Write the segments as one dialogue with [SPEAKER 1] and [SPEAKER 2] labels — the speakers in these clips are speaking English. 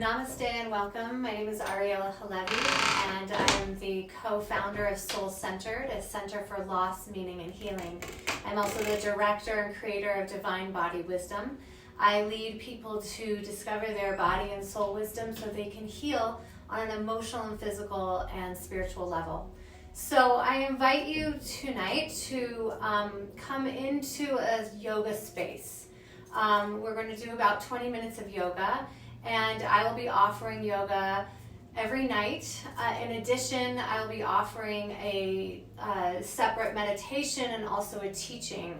[SPEAKER 1] Namaste and welcome. My name is Ariella Halevi and I am the co-founder of Soul Centered, a center for loss, meaning, and healing. I'm also the director and creator of Divine Body Wisdom. I lead people to discover their body and soul wisdom so they can heal on an emotional and physical and spiritual level. So I invite you tonight to come into a yoga space. We're going to do about 20 minutes of yoga, and I will be offering yoga every night. In addition, I will be offering a separate meditation and also a teaching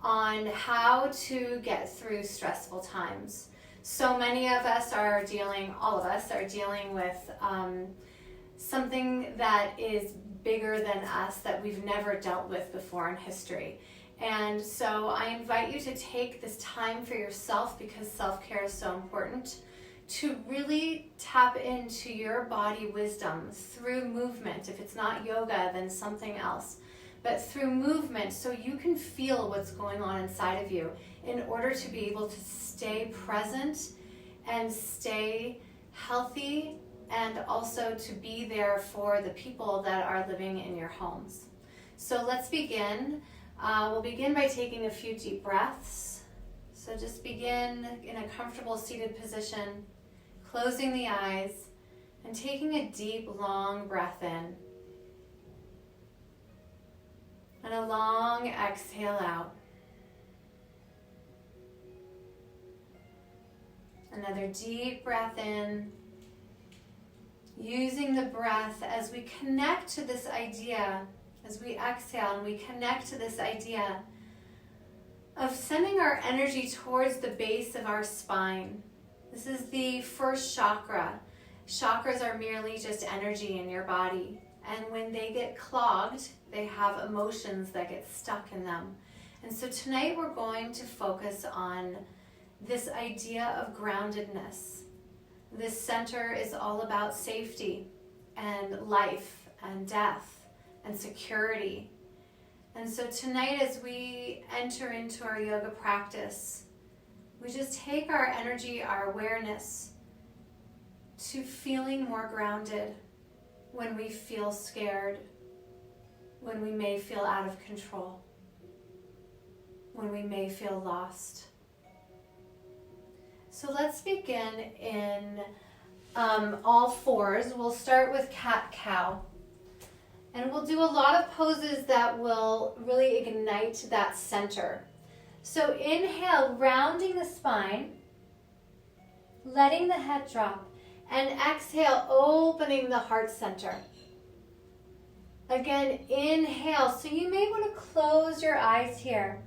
[SPEAKER 1] on how to get through stressful times. So many of us are dealing, all of us are dealing with something that is bigger than us that we've never dealt with before in history. And so I invite you to take this time for yourself, because self-care is so important, to really tap into your body wisdom through movement. If it's not yoga, then something else. But through movement, so you can feel what's going on inside of you in order to be able to stay present and stay healthy, and also to be there for the people that are living in your homes. So let's begin. We'll begin by taking a few deep breaths. So just begin in a comfortable seated position, closing the eyes and taking a deep, long breath in. And a long exhale out. Another deep breath in. Using the breath as we connect to this idea, as we exhale and we connect to this idea of sending our energy towards the base of our spine. This is the first chakra. Chakras are merely just energy in your body. And when they get clogged, they have emotions that get stuck in them. And so tonight we're going to focus on this idea of groundedness. This center is all about safety and life and death and security. And so tonight, as we enter into our yoga practice, we just take our energy, our awareness, to feeling more grounded when we feel scared, when we may feel out of control, when we may feel lost. So let's begin in all fours. We'll start with cat-cow. And we'll do a lot of poses that will really ignite that center. So inhale, rounding the spine, letting the head drop, and exhale, opening the heart center. Again, inhale. So you may want to close your eyes here.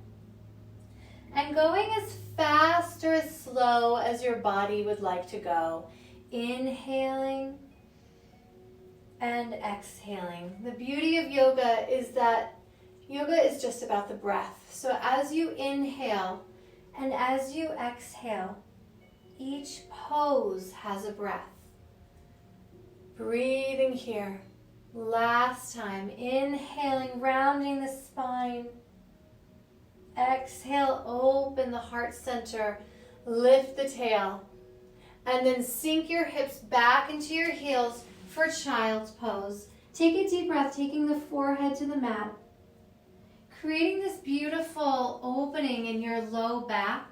[SPEAKER 1] And going as fast or as slow as your body would like to go. Inhaling and exhaling. The beauty of yoga is that yoga is just about the breath. So as you inhale and as you exhale, each pose has a breath. Breathing here. Last time, inhaling, rounding the spine. Exhale, open the heart center, lift the tail, and then sink your hips back into your heels for child's pose. Take a deep breath, taking the forehead to the mat, creating this beautiful opening in your low back.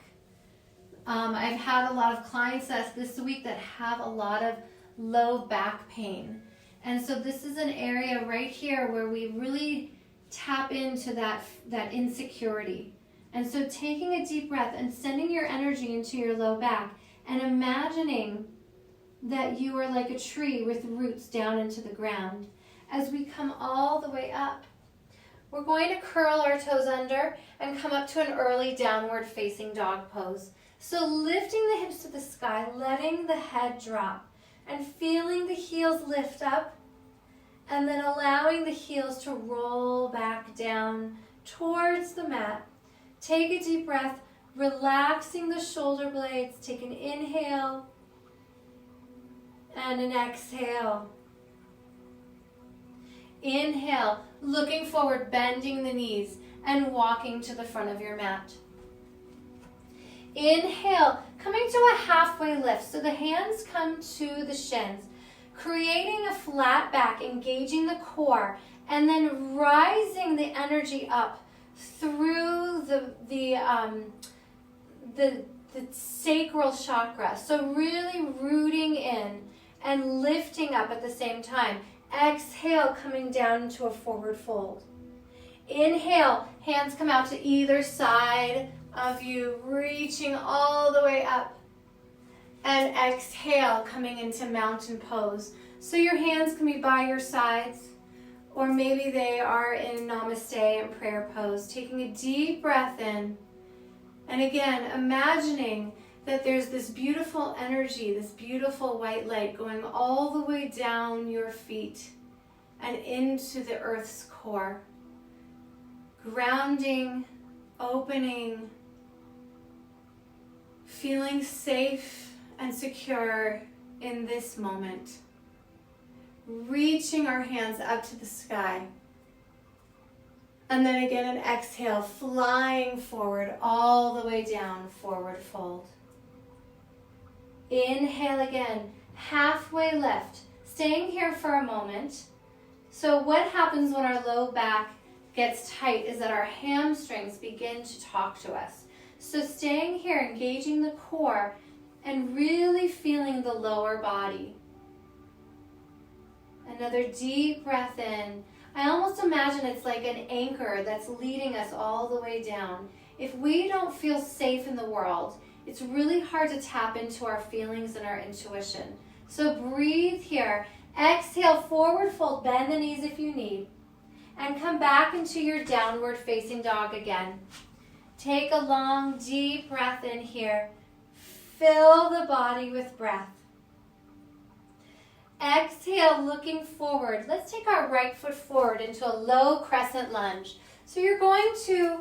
[SPEAKER 1] I've had a lot of clients this week that have a lot of low back pain. And so this is an area right here where we really tap into that insecurity. And so taking a deep breath and sending your energy into your low back and imagining that you are like a tree with roots down into the ground. As we come all the way up, we're going to curl our toes under and come up to an early downward facing dog pose. So lifting the hips to the sky, letting the head drop and feeling the heels lift up, and then allowing the heels to roll back down towards the mat. Take a deep breath, relaxing the shoulder blades. Take an inhale and an exhale. Inhale, looking forward, bending the knees and walking to the front of your mat. Inhale, coming to a halfway lift. So the hands come to the shins, creating a flat back, engaging the core, and then rising the energy up through the sacral chakra. So really rooting in and lifting up at the same time. Exhale, coming down into a forward fold. Inhale, hands come out to either side of you, reaching all the way up. And exhale, coming into mountain pose. So your hands can be by your sides, or maybe they are in namaste and prayer pose. Taking a deep breath in. And again, imagining that there's this beautiful energy, this beautiful white light going all the way down your feet and into the earth's core. Grounding, opening, feeling safe and secure in this moment. Reaching our hands up to the sky. And then again, an exhale, flying forward all the way down, forward fold. Inhale again, halfway lift. Staying here for a moment. So what happens when our low back gets tight is that our hamstrings begin to talk to us. So staying here, engaging the core and really feeling the lower body. Another deep breath in. I almost imagine it's like an anchor that's leading us all the way down. If we don't feel safe in the world, it's really hard to tap into our feelings and our intuition. So breathe here. Exhale, forward fold, bend the knees if you need. And come back into your downward facing dog again. Take a long, deep breath in here. Fill the body with breath. Exhale, looking forward. Let's take our right foot forward into a low crescent lunge. So you're going to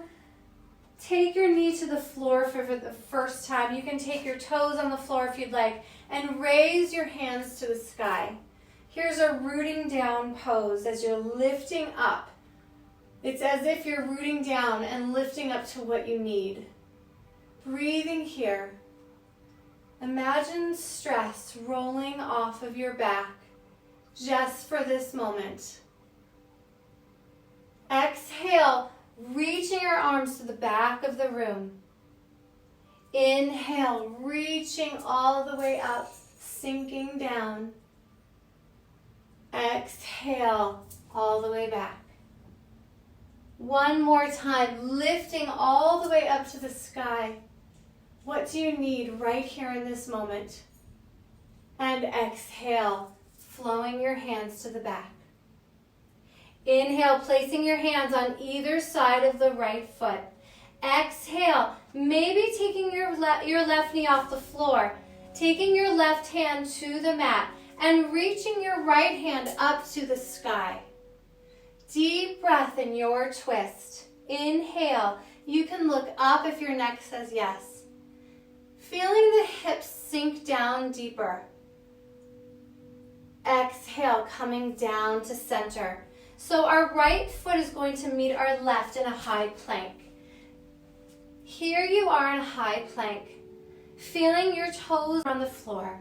[SPEAKER 1] take your knee to the floor for the first time. You can take your toes on the floor if you'd like, and raise your hands to the sky. Here's a rooting down pose as you're lifting up. It's as if you're rooting down and lifting up to what you need. Breathing here. Imagine stress rolling off of your back just for this moment. Exhale, reaching your arms to the back of the room. Inhale, reaching all the way up, sinking down. Exhale, all the way back. One more time, lifting all the way up to the sky. What do you need right here in this moment? And exhale, flowing your hands to the back. Inhale, placing your hands on either side of the right foot. Exhale, maybe taking your left knee off the floor, taking your left hand to the mat, and reaching your right hand up to the sky. Deep breath in your twist. Inhale. You can look up if your neck says yes. Feeling the hips sink down deeper. Exhale, coming down to center. So our right foot is going to meet our left in a high plank. Here you are in a high plank, feeling your toes on the floor.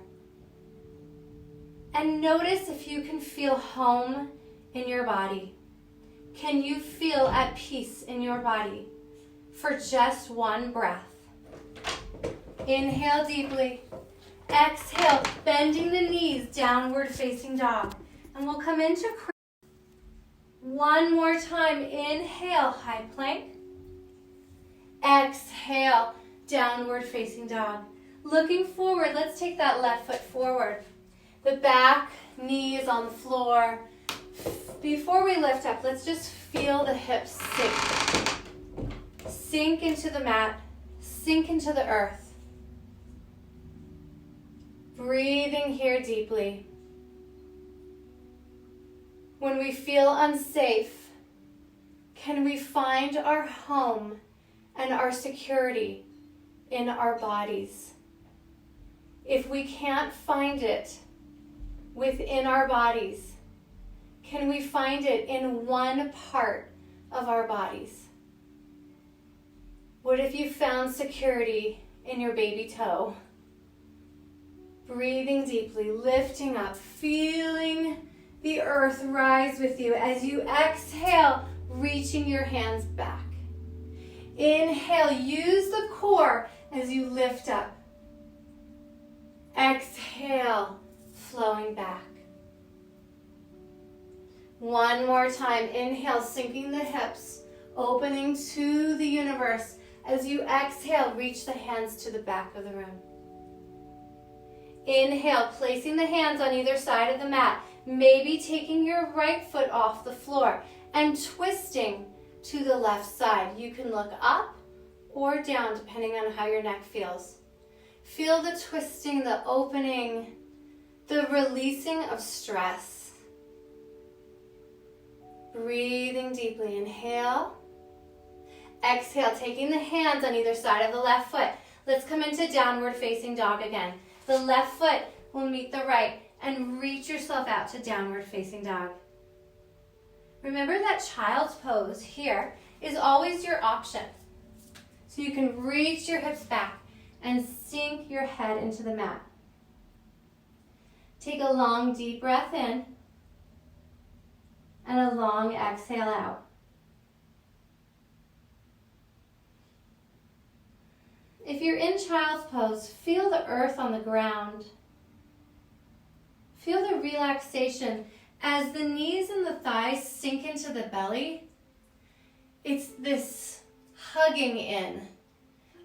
[SPEAKER 1] And notice if you can feel home in your body. Can you feel at peace in your body for just one breath? Inhale deeply. Exhale, bending the knees, downward facing dog. And we'll come into one more time. Inhale, high plank. Exhale, downward facing dog. Looking forward, let's take that left foot forward. The back knee is on the floor. Before we lift up, let's just feel the hips sink. Sink into the mat, sink into the earth. Breathing here deeply. When we feel unsafe, can we find our home and our security in our bodies? If we can't find it within our bodies, can we find it in one part of our bodies? What if you found security in your baby toe? Breathing deeply, lifting up, feeling the earth rise with you. As you exhale, reaching your hands back. Inhale, use the core as you lift up. Exhale, flowing back. One more time. Inhale, sinking the hips, opening to the universe. As you exhale, reach the hands to the back of the room. Inhale, placing the hands on either side of the mat, maybe taking your right foot off the floor and twisting to the left side. You can look up or down depending on how your neck feels. Feel the twisting, the opening, the releasing of stress. Breathing deeply. Inhale. Exhale, taking the hands on either side of the left foot. Let's come into downward facing dog again. The left foot will meet the right and reach yourself out to downward facing dog. Remember that child's pose here is always your option. So you can reach your hips back and sink your head into the mat. Take a long deep breath in and a long exhale out. If you're in child's pose, feel the earth on the ground. Feel the relaxation as the knees and the thighs sink into the belly. It's this hugging in.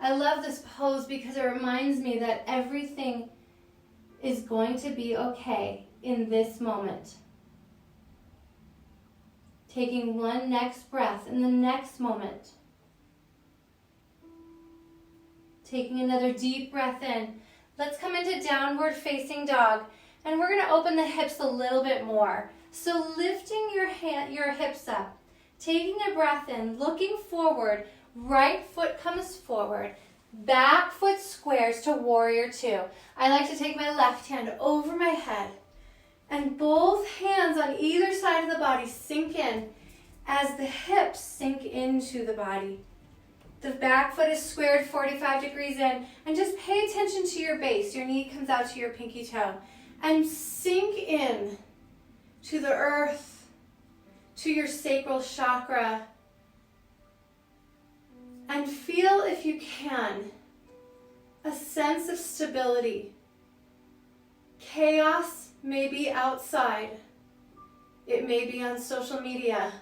[SPEAKER 1] I love this pose because it reminds me that everything is going to be okay in this moment. Taking one next breath in the next moment. Taking another deep breath in. Let's come into downward facing dog, and we're going to open the hips a little bit more. So lifting your hips up, taking a breath in, looking forward, right foot comes forward, back foot squares to warrior two. I like to take my left hand over my head, and both hands on either side of the body sink in as the hips sink into the body. The back foot is squared 45 degrees in, and just pay attention to your base. Your knee comes out to your pinky toe. And sink in to the earth, to your sacral chakra. And feel, if you can, a sense of stability. Chaos may be outside. It may be on social media.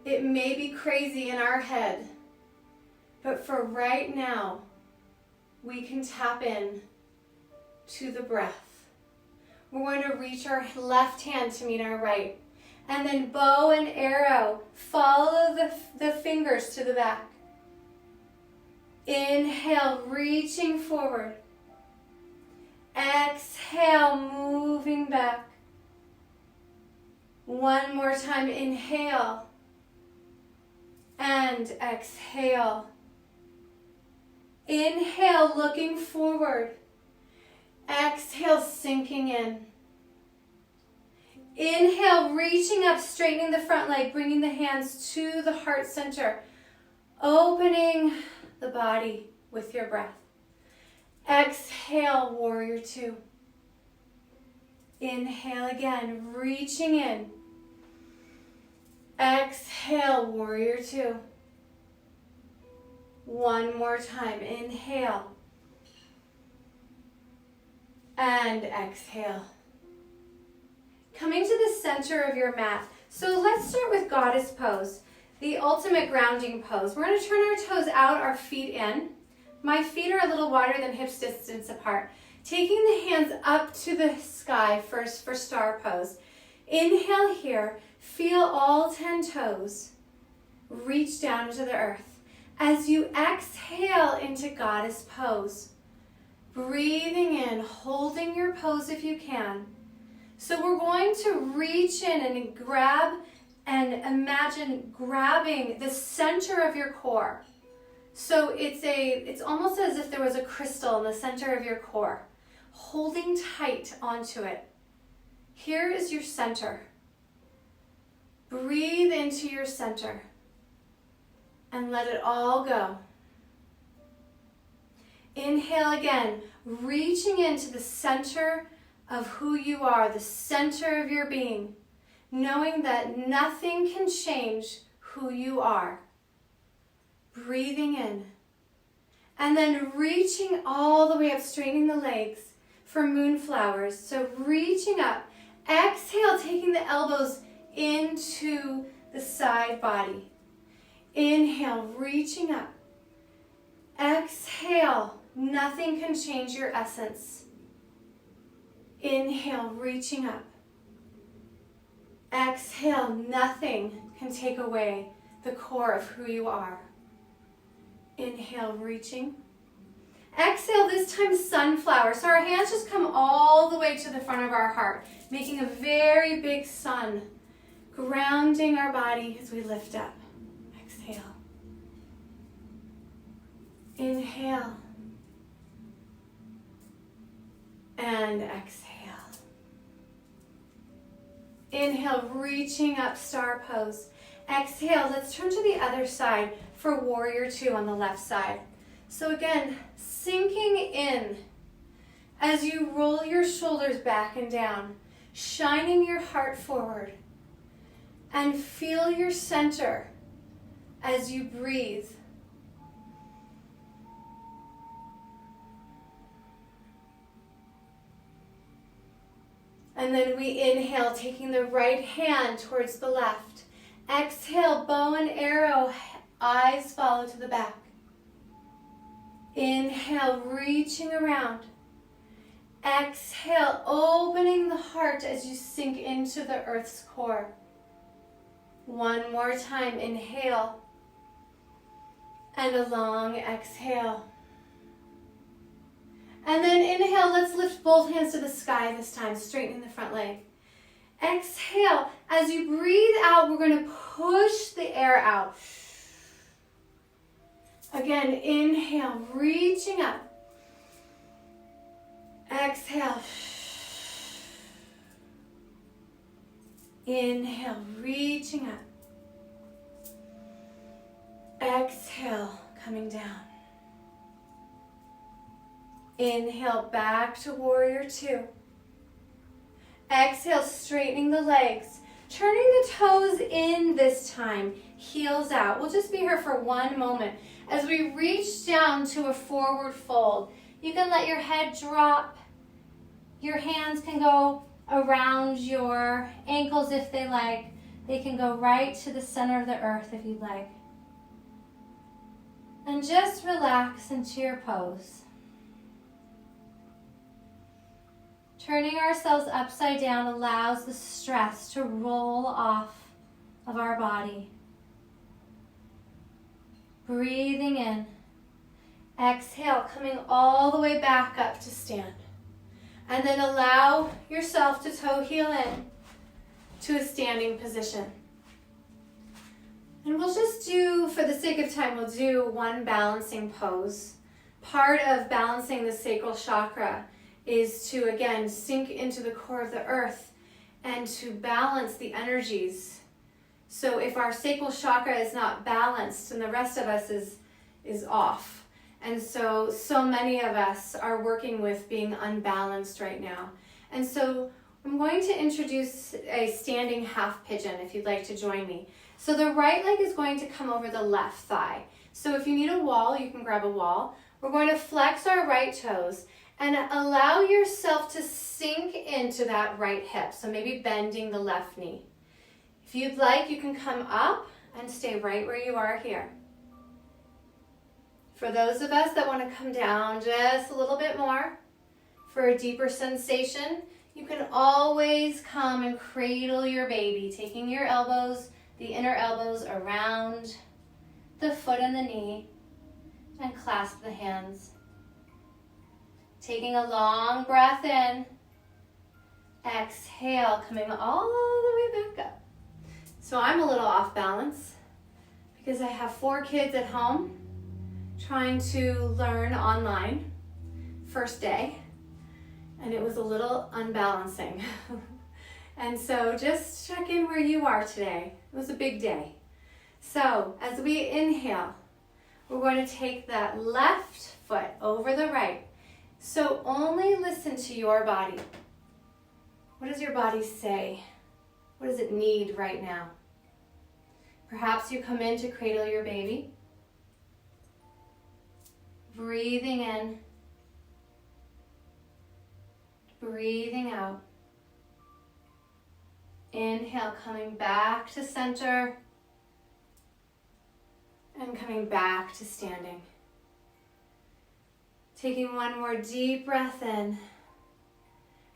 [SPEAKER 1] It may be crazy in our head. But for right now, we can tap in to the breath. We're going to reach our left hand to meet our right. And then bow and arrow, follow the fingers to the back. Inhale, reaching forward. Exhale, moving back. One more time, inhale. And exhale. Inhale, looking forward. Exhale, sinking in. Inhale, reaching up, straightening the front leg, bringing the hands to the heart center. Opening the body with your breath. Exhale, warrior two. Inhale again, reaching in. Exhale, warrior two. One more time, inhale. And exhale. Coming to the center of your mat. So let's start with goddess pose, the ultimate grounding pose. We're going to turn our toes out, our feet in. My feet are a little wider than hips distance apart. Taking the hands up to the sky first for star pose. Inhale here. Feel all 10 toes reach down to the earth. As you exhale into goddess pose, breathing in, holding your pose if you can. So we're going to reach in and grab and imagine grabbing the center of your core. So it's almost as if there was a crystal in the center of your core, holding tight onto it. Here is your center. Breathe into your center and let it all go. Inhale again, reaching into the center of who you are, the center of your being, knowing that nothing can change who you are. Breathing in. And then reaching all the way up, straightening the legs for moonflowers. So reaching up. Exhale, taking the elbows into the side body. Inhale, reaching up. Exhale, nothing can change your essence. Inhale, reaching up. Exhale, nothing can take away the core of who you are. Inhale, reaching. Exhale, this time sunflower. So our hands just come all the way to the front of our heart, making a very big sun, grounding our body as we lift up. Exhale. Inhale. And exhale. Inhale, reaching up, star pose. Exhale, let's turn to the other side for warrior two on the left side. So again, sinking in as you roll your shoulders back and down, shining your heart forward, and feel your center as you breathe. And then we inhale, taking the right hand towards the left. Exhale, bow and arrow, eyes follow to the back. Inhale, reaching around. Exhale, opening the heart as you sink into the earth's core. One more time, inhale. And a long exhale. And then inhale, let's lift both hands to the sky this time, straightening the front leg. Exhale, as you breathe out, we're going to push the air out. Again, inhale, reaching up. Exhale. Inhale, reaching up. Exhale, coming down. Inhale, back to warrior two. Exhale, straightening the legs. Turning the toes in this time, heels out. We'll just be here for one moment. As we reach down to a forward fold, you can let your head drop. Your hands can go around your ankles if they like. They can go right to the center of the earth if you'd like. And just relax into your pose. Turning ourselves upside down allows the stress to roll off of our body. Breathing in. Exhale, coming all the way back up to stand. And then allow yourself to toe heel in to a standing position. And we'll just do, for the sake of time, we'll do one balancing pose. Part of balancing the sacral chakra is to, again, sink into the core of the earth and to balance the energies. So if our sacral chakra is not balanced and the rest of us is off. And so many of us are working with being unbalanced right now. And so I'm going to introduce a standing half pigeon if you'd like to join me. So the right leg is going to come over the left thigh. So if you need a wall, you can grab a wall. We're going to flex our right toes and allow yourself to sink into that right hip. So maybe bending the left knee. If you'd like, you can come up and stay right where you are here. For those of us that want to come down just a little bit more for a deeper sensation, you can always come and cradle your baby, taking your elbows, the inner elbows around the foot and the knee, and clasp the hands. Taking a long breath in, exhale, coming all the way back up. So I'm a little off balance because I have 4 kids at home trying to learn online, first day, and it was a little unbalancing. And so just check in where you are today. It was a big day. So as we inhale, we're going to take that left foot over the right, So only listen to your body. What does your body say? What does it need right now? Perhaps you come in to cradle your baby. Breathing in. Breathing out. Inhale, coming back to center. And coming back to standing. Taking one more deep breath in.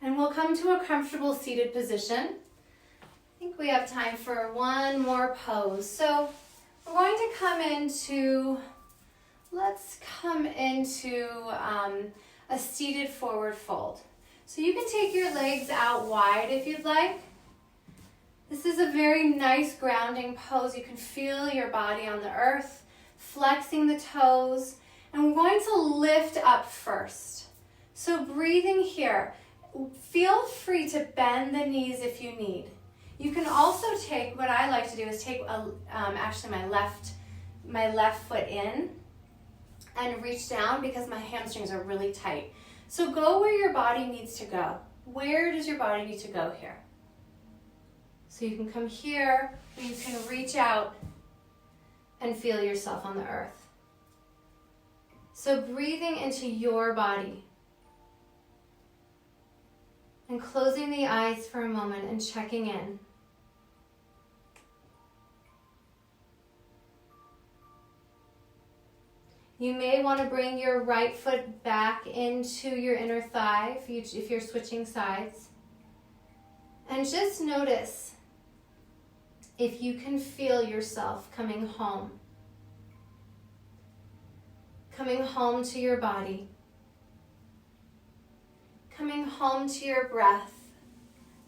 [SPEAKER 1] And we'll come to a comfortable seated position. I think we have time for one more pose. So we're going to come into, let's come into a seated forward fold. So you can take your legs out wide if you'd like. This is a very nice grounding pose. You can feel your body on the earth, flexing the toes, and we're going to lift up first. So breathing here, feel free to bend the knees if you need. You can also take, what I like to do is take actually my left foot in and reach down because my hamstrings are really tight. So go where your body needs to go. Where does your body need to go here? So you can come here, or you can reach out and feel yourself on the earth. So breathing into your body. And closing the eyes for a moment and checking in. You may want to bring your right foot back into your inner thigh if you're switching sides. And just notice if you can feel yourself coming home. Coming home to your body. Coming home to your breath.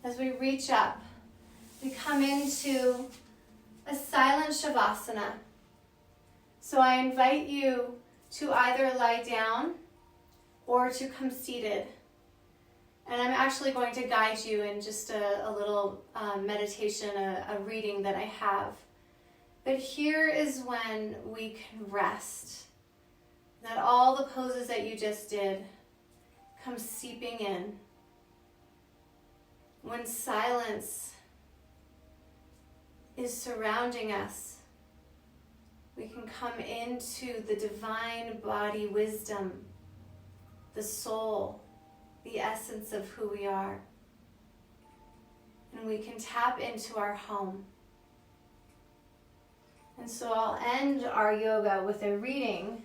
[SPEAKER 1] As we reach up, we come into a silent shavasana. So I invite you to either lie down or to come seated. And I'm actually going to guide you in just a little meditation, a reading that I have. But here is when we can rest. That all the poses that you just did come seeping in. When silence is surrounding us, we can come into the divine body wisdom, the soul, the essence of who we are. And we can tap into our home. And so I'll end our yoga with a reading,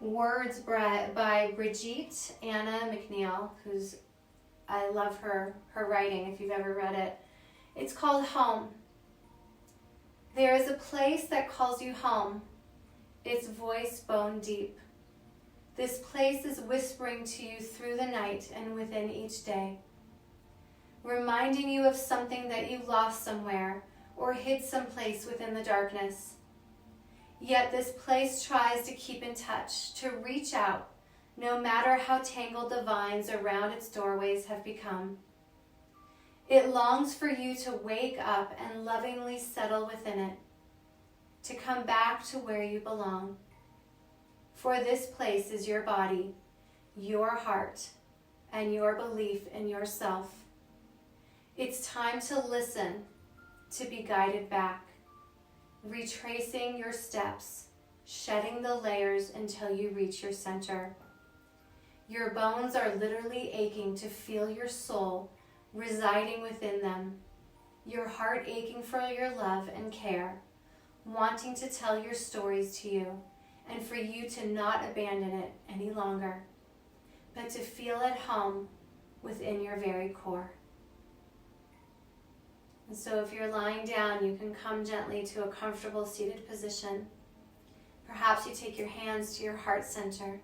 [SPEAKER 1] words by Brigitte Anna McNeil, I love her writing if you've ever read it. It's called Home. There is a place that calls you home, its voice bone deep. This place is whispering to you through the night and within each day, reminding you of something that you lost somewhere or hid someplace within the darkness. Yet this place tries to keep in touch, to reach out, no matter how tangled the vines around its doorways have become. It longs for you to wake up and lovingly settle within it, to come back to where you belong. For this place is your body, your heart, and your belief in yourself. It's time to listen, to be guided back, retracing your steps, shedding the layers until you reach your center. Your bones are literally aching to feel your soul residing within them, your heart aching for your love and care, wanting to tell your stories to you, and for you to not abandon it any longer, but to feel at home within your very core. And so if you're lying down, you can come gently to a comfortable seated position. Perhaps you take your hands to your heart center,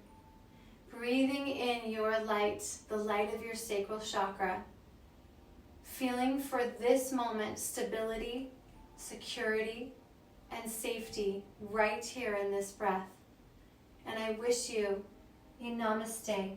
[SPEAKER 1] breathing in your light, the light of your sacral chakra, feeling for this moment stability, security, and safety right here in this breath. And I wish you a namaste.